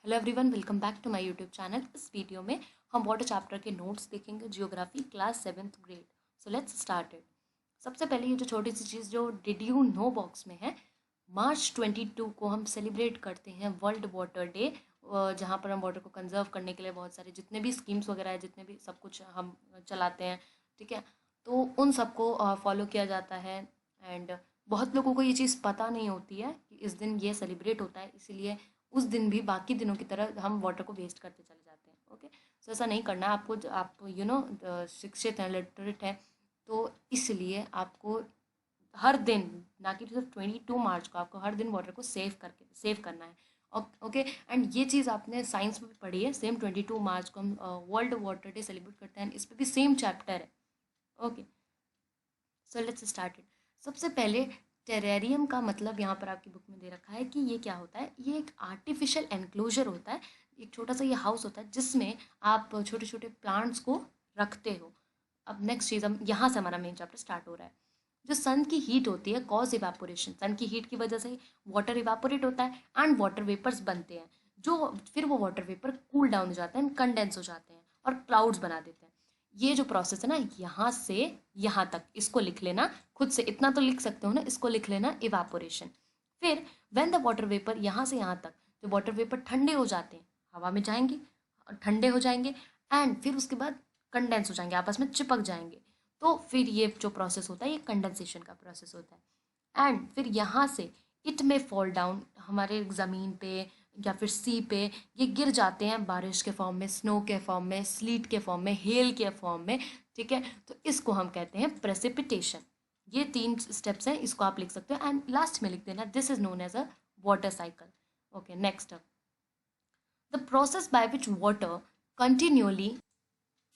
Hello everyone, welcome back to my YouTube channel. इस video में हम वाटर चैप्टर के नोट्स देखेंगे, geography class 7th grade. So let's start it. सबसे पहले ये जो छोटी सी चीज़ जो डिड यू नो बॉक्स में है, मार्च 22 को हम सेलिब्रेट करते हैं वर्ल्ड वाटर डे, जहाँ पर हम वाटर को कंजर्व करने के लिए बहुत सारे जितने भी स्कीम्स वगैरह है, जितने भी सब कुछ हम चलाते हैं, ठीक है, तो उन सबको फॉलो किया जाता है। एंड बहुत लोगों को ये चीज़ पता नहीं होती है कि इस दिन ये सेलिब्रेट होता है, इसीलिए उस दिन भी बाकी दिनों की तरह हम वाटर को वेस्ट करते चले जाते हैं। ओके, सो ऐसा नहीं करना है आपको। आप शिक्षित हैं, लिटरेट हैं, तो इसलिए आपको हर दिन, ना कि सिर्फ 22 मार्च को, आपको हर दिन वाटर को सेव करना है। ओके, एंड ये चीज़ आपने साइंस में भी पढ़ी है। सेम 22 मार्च को हम वर्ल्ड वाटर डे सेलिब्रेट करते हैं, इस पर भी सेम चैप्टर है। Okay, so let's start it. सबसे पहले टेरेरियम का मतलब यहाँ पर आपकी बुक में दे रखा है कि ये क्या होता है। ये एक आर्टिफिशियल एनक्लोजर होता है, एक छोटा सा ये हाउस होता है जिसमें आप छोटे छोटे प्लांट्स को रखते हो। अब नेक्स्ट चीज़, हम यहाँ से हमारा मेन चैप्टर स्टार्ट हो रहा है। जो सन की हीट होती है, कॉज इवापोरेशन, सन की हीट की वजह से वाटर इवापोरेट होता है एंड वाटर वेपर्स बनते हैं, जो फिर वो वाटर वेपर कूल डाउन हो जाते हैं, कंडेंस हो जाते हैं और क्लाउड्स बना देते हैं। ये जो प्रोसेस है ना, यहाँ से यहाँ तक, इसको लिख लेना खुद से, इतना तो लिख सकते हो ना, इसको लिख लेना इवापोरेशन। फिर व्हेन द वाटर वेपर, यहाँ से यहाँ तक जो वाटर वेपर ठंडे हो जाते हैं, हवा में जाएंगे, ठंडे हो जाएंगे एंड फिर उसके बाद कंडेंस हो जाएंगे, आपस में चिपक जाएंगे। तो फिर ये जो प्रोसेस होता है, ये कंडेंसेशन का प्रोसेस होता है। एंड फिर यहाँ से इट में फॉल डाउन, हमारे ज़मीन पे या फिर सी पे ये गिर जाते हैं बारिश के फॉर्म में, स्नो के फॉर्म में, स्लीट के फॉर्म में, हेल के फॉर्म में, ठीक है। तो इसको हम कहते हैं प्रेसिपिटेशन। ये 3 स्टेप्स हैं, इसको आप लिख सकते हो एंड लास्ट में लिख देना this is known as a water cycle. Okay, next, the process by which water continuously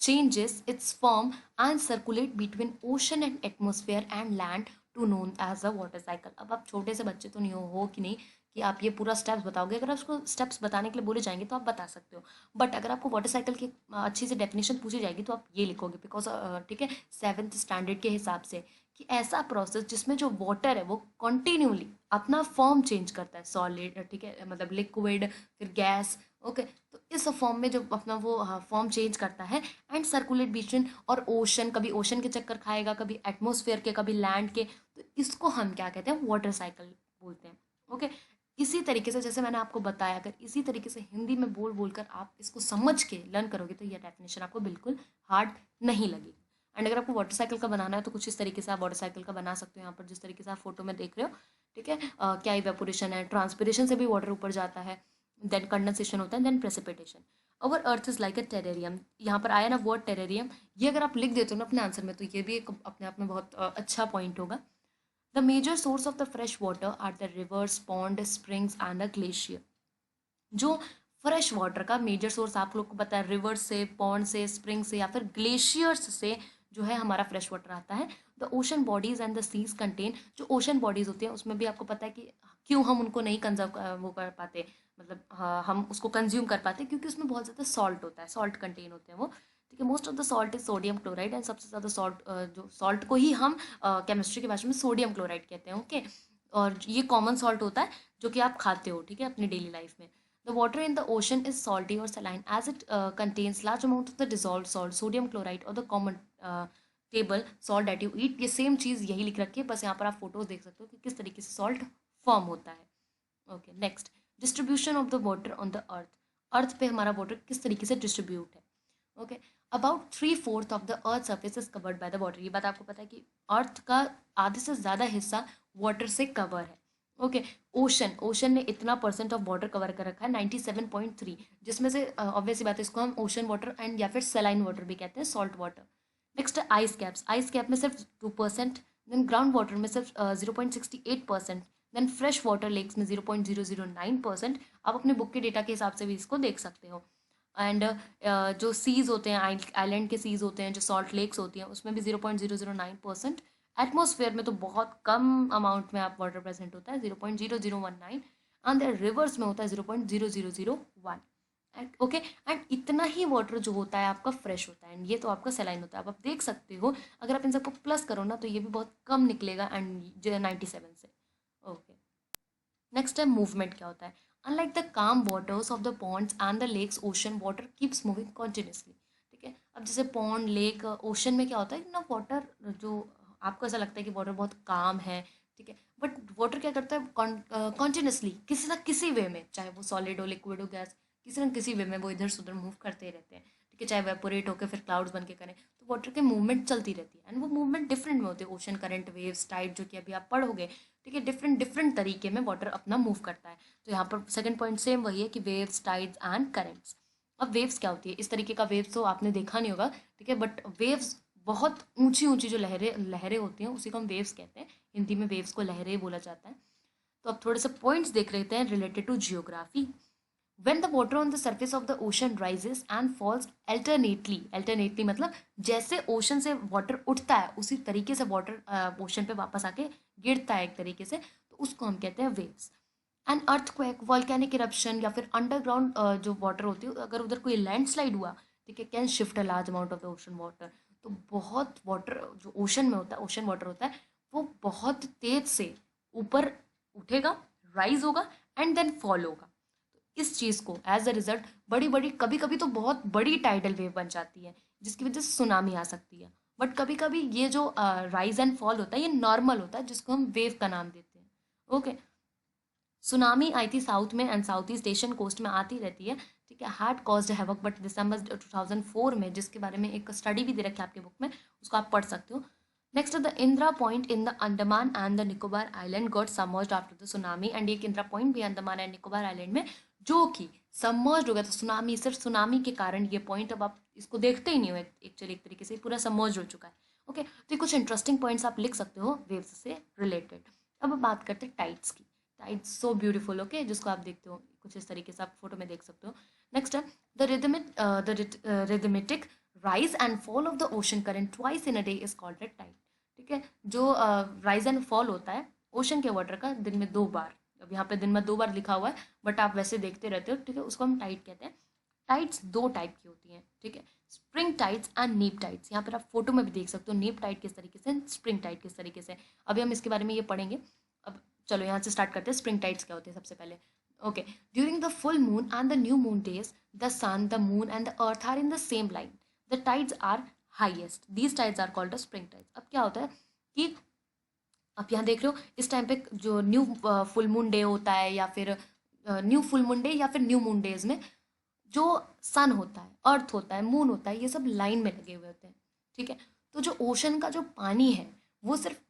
changes its form and circulate between ocean and atmosphere and land to known as a water cycle। अब आप छोटे से बच्चे तो नहीं हो कि नहीं कि आप ये पूरा स्टेप्स बताओगे। अगर आप उसको स्टेप्स बताने के लिए बोले जाएंगे तो आप बता सकते हो, बट अगर आपको वाटर साइकिल की अच्छी से डेफिनेशन पूछी जाएगी तो आप ये लिखोगे, बिकॉज ठीक है, 7th स्टैंडर्ड के हिसाब से, कि ऐसा प्रोसेस जिसमें जो वाटर है वो कंटिन्यूली अपना फॉर्म चेंज करता है, सॉलिड, ठीक है, मतलब लिक्विड, फिर गैस। ओके, तो इस फॉर्म में जो अपना वो फॉर्म चेंज करता है एंड सर्कुलेट बिटवीन और ओशन, कभी ओशन के चक्कर खाएगा, कभी एटमोसफेयर के, कभी लैंड के, तो इसको हम क्या कहते हैं, वाटर साइकिल बोलते हैं। ओके, इसी तरीके से जैसे मैंने आपको बताया, अगर इसी तरीके से हिंदी में बोल बोल कर आप इसको समझ के लर्न करोगे तो यह डेफिनेशन आपको बिल्कुल हार्ड नहीं लगेगी। एंड अगर आपको वाटर साइकिल का बनाना है तो कुछ इस तरीके से आप वाटर साइकिल का बना सकते हो, यहाँ पर जिस तरीके से आप फोटो में देख रहे हो, ठीक है। क्या इवेपोरेशन है, ट्रांसपिरेशन से भी वाटर ऊपर जाता है, देन कंडेंसेशन होता है, then precipitation. Our earth is like a terrarium, यहाँ पर आया ना वर्ड टेरेरियम, ये अगर आप लिख देते हो ना अपने आंसर में तो ये भी एक अपने आप में बहुत अच्छा पॉइंट होगा। The major source of the fresh water are the rivers, pond, springs and the glacier. जो फ्रेश वाटर का मेजर सोर्स आप लोग को पता है, रिवर से, पॉन्ड से, स्प्रिंग से या फिर ग्लेशियर्स से जो है हमारा फ्रेश वाटर आता है। The ocean bodies and the seas contain, जो ओशन बॉडीज होती हैं उसमें भी आपको पता है कि क्यों हम उनको नहीं कंजर्व वो कर पाते, मतलब हम उसको कंज्यूम कर पाते, क्योंकि उसमें बहुत ज़्यादा सॉल्ट होता है, सॉल्ट कंटेन होते हैं वो, ठीक है। Most of the salt is sodium chloride, and सबसे ज़्यादा सॉल्ट, जो सॉल्ट को ही हम केमिस्ट्री की भाषा में सोडियम क्लोराइड कहते हैं। ओके, और ये कॉमन सॉल्ट होता है जो कि आप खाते हो, ठीक है, अपनी डेली लाइफ में। The water in the ocean is salty or saline as it contains large amount of the dissolved salt, sodium chloride or the common table salt that you eat। ये सेम चीज़ यही लिख रखी है, बस यहाँ पर आप फोटोज देख सकते हो कि किस तरीके से सॉल्ट फॉर्म होता है। Okay, next, distribution of the water on the earth. Earth पे हमारा वाटर किस तरीके से डिस्ट्रीब्यूट है। Okay, about 3/4 of the earth surface is covered by the water. ये बात आपको पता है कि अर्थ का आधे से ज़्यादा हिस्सा वाटर से कवर है। ओके, ओशन ने इतना परसेंट ऑफ वाटर कवर कर रखा है 97.3, जिसमें से ऑब्वियसली बात है, इसको हम ओशन वाटर एंड या फिर सेलाइन वाटर भी कहते हैं, सॉल्ट वाटर। नेक्स्ट है आइस कैप्स। आइस कैप में सिर्फ 2%, देन ग्राउंड वाटर में सिर्फ 0.68%, देन फ्रेश वाटर लेक्स में 0.009%। आप अपने बुक के डेटा के हिसाब से भी इसको देख सकते हो। एंड जो सीज होते हैं, आइलैंड के सीज होते हैं, जो सॉल्ट लेक्स होती हैं, उसमें भी 0.009%। एटमॉस्फेयर में तो बहुत कम अमाउंट में आप वाटर प्रेजेंट होता है, 0.0019, एंड रिवर्स में होता है 0.0001। ओके, एंड इतना ही वाटर जो होता है आपका फ्रेश होता है, एंड ये तो आपका सेलाइन होता है। अब आप देख सकते हो अगर आप इन सबको प्लस करो ना तो ये भी बहुत कम निकलेगा, एंड 97 से। ओके, नेक्स्ट है मूवमेंट क्या होता है। Unlike the calm waters of the ponds and the lakes ocean water keeps moving continuously. ठीक है, अब जैसे पॉन्ड लेक ओशन में क्या होता है ना, वाटर जो आपको ऐसा लगता है कि वाटर बहुत काम है, ठीक है, बट वाटर क्या करता है कॉन्टिन्यूसली किसी ना किसी वे में, चाहे वो सॉलिड हो लिक्विड हो गैस, किसी न किसी वे में वो इधर से उधर मूव करते रहते हैं। ठीक है, चाहे वेपोरेट होकर फिर क्लाउड्स बन के करें, तो वाटर की मूवमेंट चलती रहती है एंड वो मूवमेंट डिफरेंट में होती है। ओशन करंट, वेव्स, टाइड, जो कि अभी आप पढ़ोगे, ठीक है, डिफरेंट डिफरेंट तरीके में वाटर अपना मूव करता है। तो यहाँ पर सेकंड पॉइंट सेम वही है कि वेव्स, टाइड्स एंड करंट्स। अब वेव्स क्या होती है, इस तरीके का वेव्स तो आपने देखा नहीं होगा, ठीक है, बट वेव्स बहुत ऊंची ऊंची जो लहरें लहरें होती हैं उसी को हम वेव्स कहते हैं। हिंदी में वेव्स को लहरें बोला जाता है। तो अब थोड़े से पॉइंट्स देख लेते हैं related to geography. When the water on the surface of the ocean rises and falls alternately मतलब जैसे ओशन से वाटर उठता है उसी तरीके से वाटर ओशन पे वापस आके गिरता है एक तरीके से, तो उसको हम कहते हैं waves. And earthquake, volcanic eruption या फिर अंडरग्राउंड जो वाटर होती है, अगर उधर कोई लैंडस्लाइड हुआ, ठीक है, can shift a large amount of the ocean water. तो बहुत वाटर जो ओशन में होता है, ओशन वाटर होता है, वो बहुत तेज से ऊपर उठेगा, राइज होगा एंड देन फॉल होगा। इस चीज़ को एज अ रिजल्ट बड़ी बड़ी, कभी कभी तो बहुत बड़ी टाइडल वेव बन जाती है जिसकी वजह से सुनामी आ सकती है। बट कभी कभी ये जो राइज एंड फॉल होता है ये नॉर्मल होता है, जिसको हम वेव का नाम देते हैं। ओके, सुनामी आई थी साउथ में and south east Asian coast में आती रहती है, ठीक है, हैड कॉज्ड हैवक, बट दिसंबर 2004 में, जिसके बारे में एक स्टडी भी दे रखी है आपके बुक में, उसको आप पढ़ सकते हो। Next the Indira point in the Andaman and the Nicobar island got submerged after the tsunami. And एक इंदिरा पॉइंट भी अंडमान एंड निकोबार आइलैंड में जो कि सबमर्ज हो गया था सुनामी, सिर्फ सुनामी के कारण ये पॉइंट, अब आप इसको देखते ही नहीं हो, एक्चुअली एक तरीके से पूरा सबमर्ज हो चुका है। ओके, तो ये कुछ इंटरेस्टिंग पॉइंट्स आप लिख सकते हो वेव्स से रिलेटेड। अब बात करते हैं टाइड्स की। टाइड्स सो ब्यूटीफुल, ओके, जिसको आप देखते हो कुछ इस तरीके से आप फोटो में देख सकते हो। नेक्स्ट है the rhythmic rise and fall of the ocean current twice in a day is called a tide. ठीक है, जो राइज एंड फॉल होता है ओशन के वाटर का दिन में 2 बार, अब यहाँ पे दिन में 2 बार लिखा हुआ है बट आप वैसे देखते रहते हो, ठीक है, उसको हम टाइड कहते हैं। टाइड्स 2 टाइप की होती हैं, ठीक है, स्प्रिंग टाइड्स एंड नीप टाइड्स। यहाँ पर आप फोटो में भी देख सकते हो नीप टाइड किस तरीके से, स्प्रिंग टाइड किस तरीके से। अभी हम इसके बारे में ये पढ़ेंगे। अब चलो यहाँ से स्टार्ट करते हैं। स्प्रिंग टाइड्स क्या होते हैं सबसे पहले। Okay, during the full moon and the new moon days the sun, the moon and the earth are in the same line, the tides are highest, these tides are called the spring tides. अब क्या होता है कि आप यहाँ देख रहे हो इस टाइम पे जो न्यू फुल मून डे होता है या फिर न्यू फुल मून डे या फिर न्यू मून डेज में जो सन होता है, अर्थ होता है, मून होता है, ये सब लाइन में लगे हुए होते हैं। ठीक है, तो जो ओशन का जो पानी है वो सिर्फ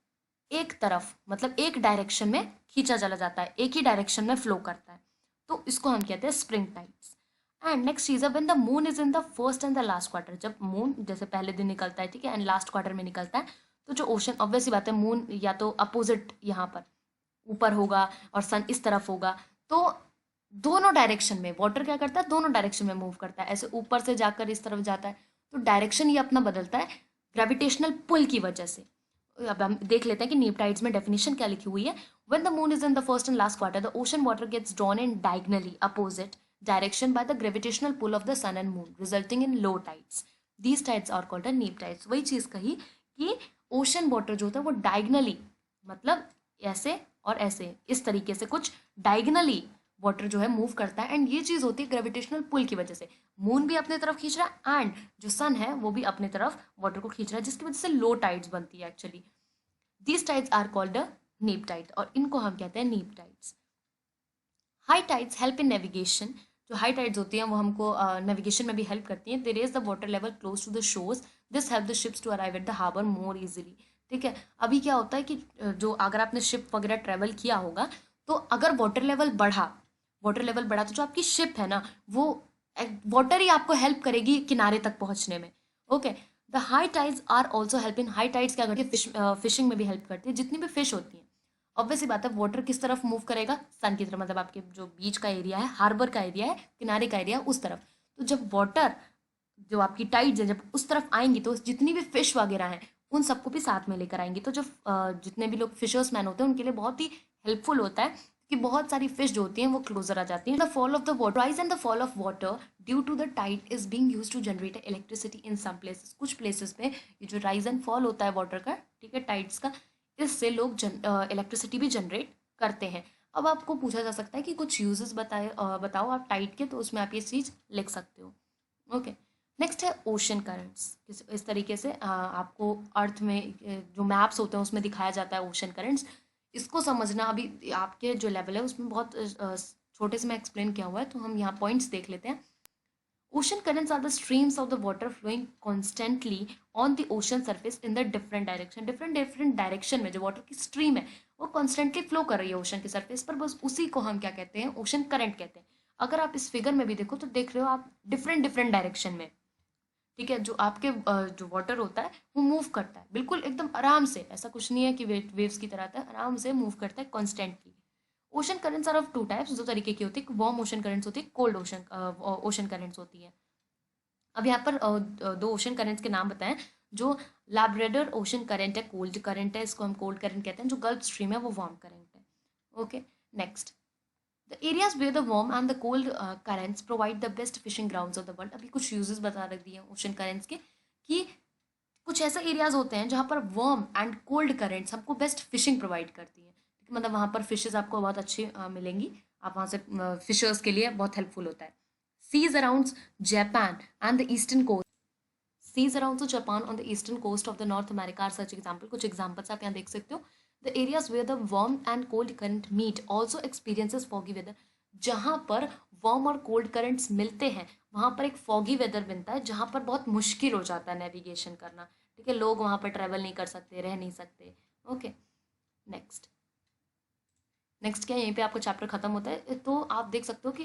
एक तरफ, मतलब एक डायरेक्शन में खींचा चला जाता है, एक ही डायरेक्शन में फ्लो करता है, तो इसको हम कहते हैं स्प्रिंग टाइड्स। एंड नेक्स्ट चीज है when the moon is in the first and the last quarter, जब मून जैसे पहले दिन निकलता है, ठीक है, एंड लास्ट क्वार्टर में निकलता है, तो जो ओशन, ऑब्वियसली बात है, मून या तो अपोजिट यहाँ पर ऊपर होगा और सन इस तरफ होगा, तो दोनों डायरेक्शन में वाटर क्या करता है, दोनों डायरेक्शन में मूव करता है, ऐसे ऊपर से जाकर इस तरफ जाता है, तो डायरेक्शन ये अपना बदलता है ग्रेविटेशनल पुल की वजह से। अब हम देख लेते हैं कि नीप टाइड्स में डेफिनेशन क्या लिखी हुई है। When the moon is in the first and last quarter the ocean water gets drawn in diagonally opposite direction by the gravitational pull of the sun and moon resulting in low tides, these tides are called neap tides. वही चीज कही कि ocean water जो होता है वो diagonally, मतलब ऐसे और ऐसे, इस तरीके से कुछ डायगनली वाटर जो है मूव करता है, एंड ये चीज होती है ग्रेविटेशनल पुल की वजह से। मून भी अपने तरफ खींच रहा है एंड जो सन है वो भी अपने तरफ वाटर को खींच रहा है, जिसकी वजह से लो टाइड्स बनती है actually. These tides are called neap tide, और इनको हम कहते हैं neap tides. High tides help in navigation, जो हाई टाइड्स होती हैं वो हमको नेविगेशन में भी हेल्प करती हैं। They raise the water level close to the shores, this help the ships to arrive at the harbour more easily. ठीक है, अभी क्या होता है कि जो अगर आपने शिप वगैरह ट्रेवल किया होगा, तो अगर वाटर लेवल बढ़ा तो जो आपकी शिप है ना, वो वाटर ही आपको हेल्प करेगी किनारे तक पहुंचने में। Okay, the high tides are also help in, high tides क्या करती है, फिशिंग में भी हेल्प करती है। जितनी भी फिश होती हैं, ऑब्वियसली बात है, वाटर किस तरफ मूव करेगा, सन की तरफ, मतलब आपके जो बीच का एरिया है, हार्बर का एरिया है, किनारे का एरिया है, उस तरफ। तो जब वाटर, जो आपकी टाइड्स है, जब उस तरफ आएंगी तो जितनी भी फिश वगैरह हैं उन सबको भी साथ में लेकर आएंगी। तो जो जितने भी लोग फिशर्स मैन होते हैं उनके लिए बहुत ही हेल्पफुल होता है कि बहुत सारी फिश जो होती हैं वो क्लोजर आ जाती हैं। The fall of the water, rise and the fall of water due to the tide is being used to generate electricity in some places. कुछ प्लेसेस पे ये जो राइज एंड फॉल होता है वाटर का, ठीक है, टाइड्स का, इससे लोग इलेक्ट्रिसिटी भी जनरेट करते हैं। अब आपको पूछा जा सकता है कि कुछ यूजेस बताओ आप टाइड के, तो उसमें आप ये चीज़ लिख सकते हो। ओके, नेक्स्ट है ओशन करंट्स। इस तरीके से आपको अर्थ में जो मैप्स होते हैं उसमें दिखाया जाता है ओशन करंट्स। इसको समझना अभी आपके जो लेवल है उसमें बहुत छोटे से मैं एक्सप्लेन किया हुआ है, तो हम यहाँ पॉइंट्स देख लेते हैं। Ocean currents are the streams of the water flowing constantly on the ocean surface in the different direction. different direction में जो water की stream है वो constantly flow कर रही है ocean की surface पर, बस उसी को हम क्या कहते हैं, ocean current कहते हैं। अगर आप इस फिगर में भी देखो तो देख रहे हो आप different डायरेक्शन में, ठीक है। जो आपके जो वाटर होता है वो मूव करता है बिल्कुल एकदम आराम से, ऐसा कुछ नहीं है कि वेव्स की तरह आता है, आराम से मूव करता है constantly. Ocean currents are of two types, दो तरीके की होती है, वार्म ओशन करंट्स होती है, कोल्ड ओशन करंट्स होती है। अब यहाँ पर दो ओशन करंट्स के नाम बताएं। जो लैब्राडोर ओशन करंट है कोल्ड करंट है, इसको हम कोल्ड करंट कहते हैं। जो गल्फ स्ट्रीम है वो वार्म करंट है। Okay, next, the areas where the warm and the cold currents provide the best fishing grounds of the world. अभी कुछ यूजेस बता रख दिए ओशन करंट्स के, कि कुछ ऐसे एरियाज होते हैं जहाँ पर वार्म एंड कोल्ड करंट्स हमको बेस्ट फिशिंग प्रोवाइड करती है। मतलब वहाँ पर फिशेज आपको बहुत अच्छी मिलेंगी, आप वहाँ से फिशर्स के लिए बहुत हेल्पफुल होता है। Seas around Japan and the eastern coast, seas around the Japan on the eastern coast of the North America are such example. कुछ एग्जाम्पल्स आप यहाँ देख सकते हो। The areas where the warm and cold current meet also experiences foggy weather. जहाँ पर warm और cold currents मिलते हैं वहाँ पर एक फॉगी वेदर बनता है, जहाँ पर बहुत मुश्किल हो जाता है नेविगेशन करना, ठीक है। लोग वहाँ पर ट्रैवल नहीं कर सकते, रह नहीं सकते। ओके, नेक्स्ट, नेक्स्ट क्या है, यहीं पे आपका चैप्टर खत्म होता है। तो आप देख सकते हो कि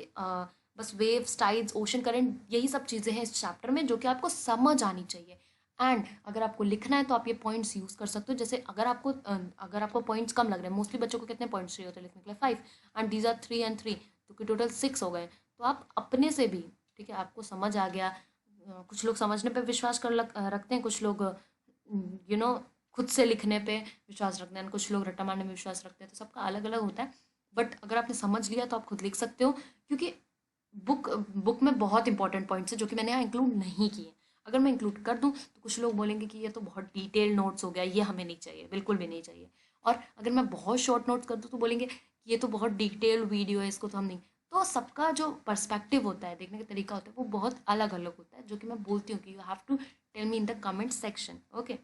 बस वेव्स, टाइड्स, ओशन करंट, यही सब चीज़ें हैं इस चैप्टर में जो कि आपको समझ आनी चाहिए। एंड अगर आपको लिखना है तो आप ये पॉइंट्स यूज़ कर सकते हो। जैसे अगर आपको पॉइंट्स कम लग रहे हैं, मोस्टली बच्चों को कितने पॉइंट्स चाहिए होते हैं लिखने के लिए, 5, एंड दीज आर 3 and 3, तो कि टोटल 6 हो गए। तो आप अपने से भी, ठीक है, आपको समझ आ गया। कुछ लोग समझने पे विश्वास रखते हैं, कुछ लोग खुद से लिखने पे विश्वास रखते हैं, कुछ लोग रट्टा मारने में विश्वास रखते हैं, तो सबका अलग अलग होता है। बट अगर आपने समझ लिया तो आप खुद लिख सकते हो, क्योंकि बुक में बहुत इंपॉर्टेंट पॉइंट्स हैं जो कि मैंने यहाँ इंक्लूड नहीं किए। अगर मैं इंक्लूड कर दूँ तो कुछ लोग बोलेंगे कि ये तो बहुत डिटेल नोट्स हो गया, ये हमें नहीं चाहिए, बिल्कुल भी नहीं चाहिए। और अगर मैं बहुत शॉर्ट नोट्स कर दूँ तो बोलेंगे कि ये तो बहुत डिटेल वीडियो है, इसको तो हम नहीं। तो सबका जो पर्सपेक्टिव होता है, देखने का तरीका होता है, वो बहुत अलग अलग होता है, जो कि मैं बोलती हूँ कि you have to tell me in the comment section. Okay,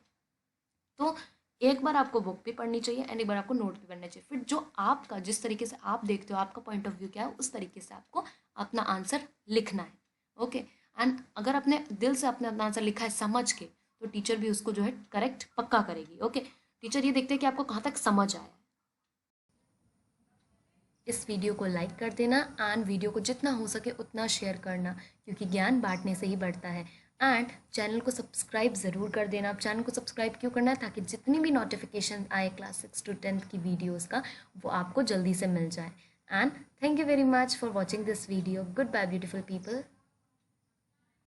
तो एक बार आपको बुक भी पढ़नी चाहिए एंड एक बार आपको नोट भी पढ़ना चाहिए। फिर जो आपका, जिस तरीके से आप देखते हो, आपका पॉइंट ऑफ व्यू क्या है, उस तरीके से आपको अपना आंसर लिखना है। ओके, एंड अगर अपने दिल से अपने अपना आंसर लिखा है समझ के, तो टीचर भी उसको जो है करेक्ट पक्का करेगी। ओके, टीचर ये देखते हैं कि आपको कहाँ तक समझ आया। इस वीडियो को लाइक कर देना एंड वीडियो को जितना हो सके उतना शेयर करना, क्योंकि ज्ञान बांटने से ही बढ़ता है। एंड चैनल को सब्सक्राइब ज़रूर कर देना। आप चैनल को सब्सक्राइब क्यों करना है, ताकि जितनी भी नोटिफिकेशन आए क्लास 6 to 10 की वीडियोस का, वो आपको जल्दी से मिल जाए। And thank you very much for watching this video. Good bye beautiful people.